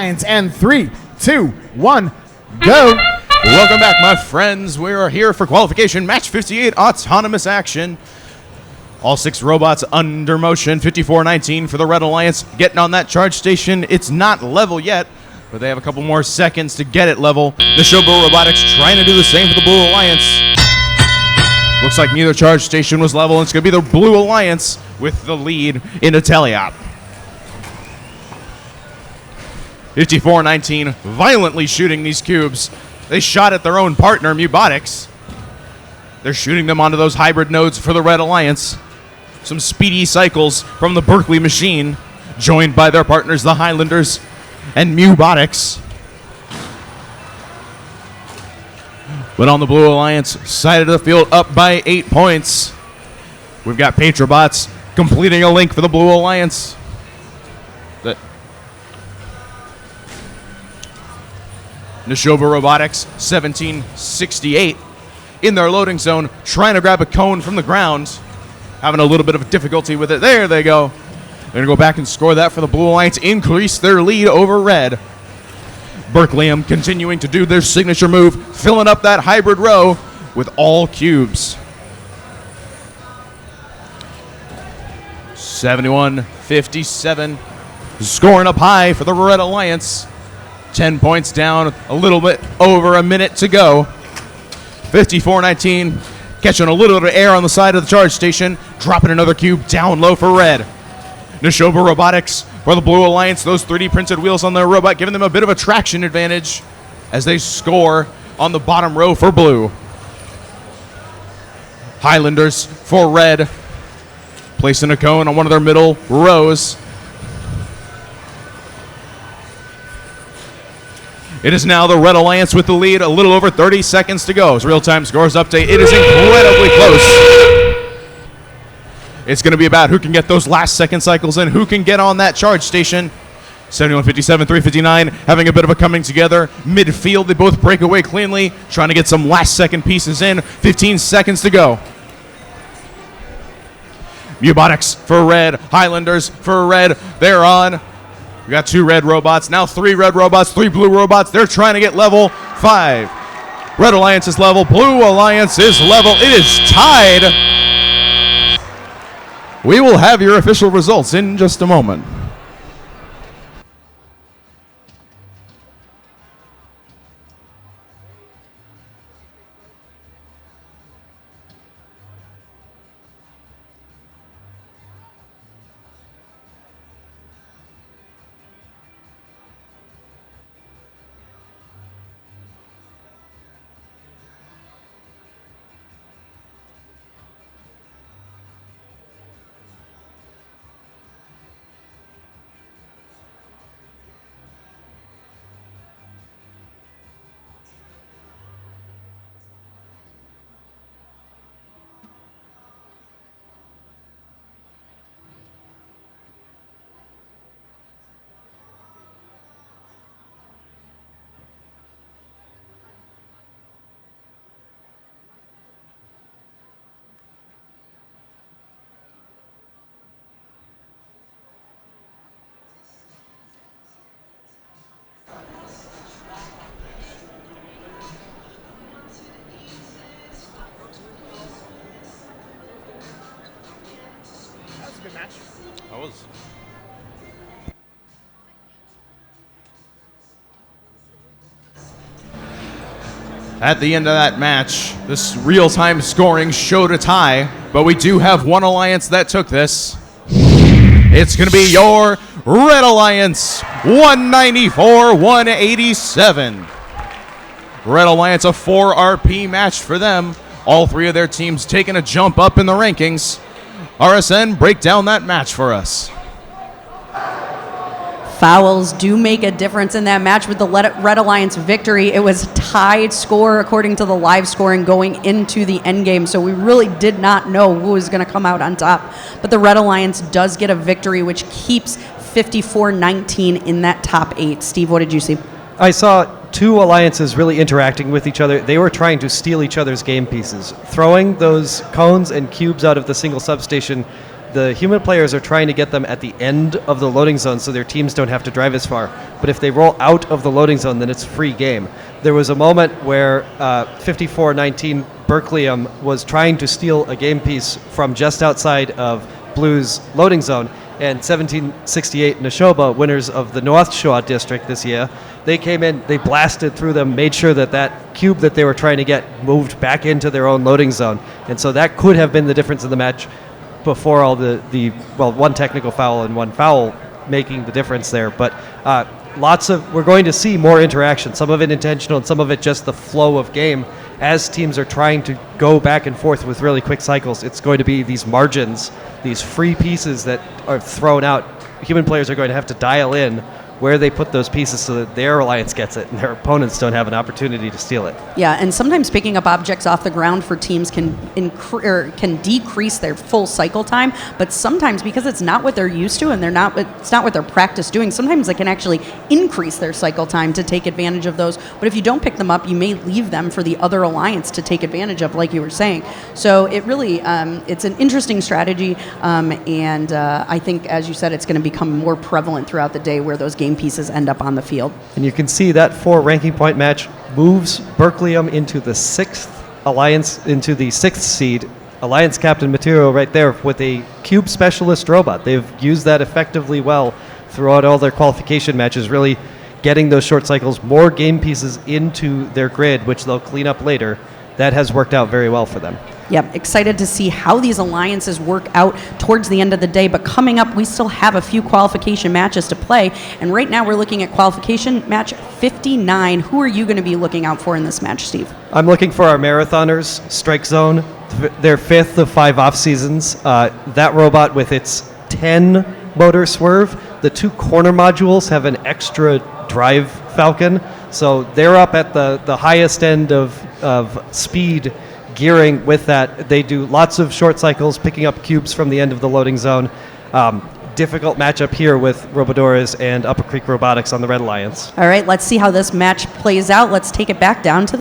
And 3, 2, 1, go. Welcome back, my friends. We are here for qualification match 58 autonomous action. All 6 robots under motion. 54-19 for the Red Alliance. Getting on that charge station. It's not level yet, but they have a couple more seconds to get it level. The Showboat Robotics trying to do the same for the Blue Alliance. Looks like neither charge station was level, and it's going to be the Blue Alliance with the lead in Ateliot. 54-19, violently shooting these cubes. They shot at their own partner, Mubotics. They're shooting them onto those hybrid nodes for the Red Alliance. Some speedy cycles from the Berkeley machine, joined by their partners, the Highlanders and Mubotics. But on the Blue Alliance, side of the field up by 8 points. We've got Patrobots completing a link for the Blue Alliance. Neshoba Robotics, 1768, in their loading zone, trying to grab a cone from the ground. Having a little bit of difficulty with it. There they go. They're going to go back and score that for the Blue Alliance, increase their lead over Red. Berkeleyum continuing to do their signature move, filling up that hybrid row with all cubes. 71-57, scoring up high for the Red Alliance. 10 points down, a little bit over a minute to go. 54-19, catching a little bit of air on the side of the charge station, dropping another cube down low for Red. Neshoba Robotics for the Blue Alliance, those 3D printed wheels on their robot, giving them a bit of a traction advantage as they score on the bottom row for Blue. Highlanders for Red, placing a cone on one of their middle rows. It is now the Red Alliance with the lead, a little over 30 seconds to go. It's real-time scores update. It is incredibly close. It's going to be about who can get those last second cycles in, who can get on that charge station. 71-57, 3:59, having a bit of a coming together. Midfield, they both break away cleanly, trying to get some last second pieces in. 15 seconds to go. Mubotics for Red, Highlanders for Red. They're on. We got 2 red robots, now 3 red robots, 3 blue robots. They're trying to get level 5. Red Alliance is level, Blue Alliance is level. It is tied. We will have your official results in just a moment. At the end of that match, this real-time scoring showed a tie, but we do have one alliance that took this. It's going to be your Red Alliance, 194-187. Red Alliance, a 4 RP match for them. All 3 of their teams taking a jump up in the rankings. RSN, break down that match for us. Fouls do make a difference in that match with the Red Alliance victory. It was tied score according to the live scoring going into the end game, so we really did not know who was going to come out on top. But the Red Alliance does get a victory, which keeps 54-19 in that top 8. Steve, what did you see? I saw 2 alliances really interacting with each other. They were trying to steal each other's game pieces. Throwing those cones and cubes out of the single substation the human players are trying to get them at the end of the loading zone so their teams don't have to drive as far. But if they roll out of the loading zone, then it's free game. There was a moment where 54-19 Berkeleyum was trying to steal a game piece from just outside of Blue's loading zone, and 1768 Neshoba, winners of the North Shore District this year, they came in, they blasted through them, made sure that that cube that they were trying to get moved back into their own loading zone. And so that could have been the difference in the match before all the one technical foul and one foul making the difference there. But we're going to see more interaction, some of it intentional and some of it just the flow of game. As teams are trying to go back and forth with really quick cycles, it's going to be these margins, these free pieces that are thrown out. Human players are going to have to dial in where they put those pieces so that their alliance gets it and their opponents don't have an opportunity to steal it. Yeah, and sometimes picking up objects off the ground for teams can decrease their full cycle time, but sometimes because it's not what they're used to and it's not what they're practiced doing, sometimes they can actually increase their cycle time to take advantage of those. But if you don't pick them up, you may leave them for the other alliance to take advantage of, like you were saying. So it really, it's an interesting strategy, and I think, as you said, it's going to become more prevalent throughout the day where those game pieces end up on the field. And you can see that 4 ranking point match moves Berkeleyum into the 6th alliance, into the 6th seed. Alliance Captain material right there with a cube specialist robot. They've used that effectively well throughout all their qualification matches, really getting those short cycles, more game pieces into their grid, which they'll clean up later. That has worked out very well for them. Yep, excited to see how these alliances work out towards the end of the day. But coming up, we still have a few qualification matches to play. And right now we're looking at qualification match 59. Who are you going to be looking out for in this match, Steve? I'm looking for our marathoners, Strike Zone, their 5th of 5 off seasons. That robot with its 10 motor swerve, the 2 corner modules have an extra drive Falcon. So they're up at the highest end of speed gearing with that. They do lots of short cycles, picking up cubes from the end of the loading zone. Difficult matchup here with Robodoras and Upper Creek Robotics on the Red Alliance. All right, let's see how this match plays out. Let's take it back down to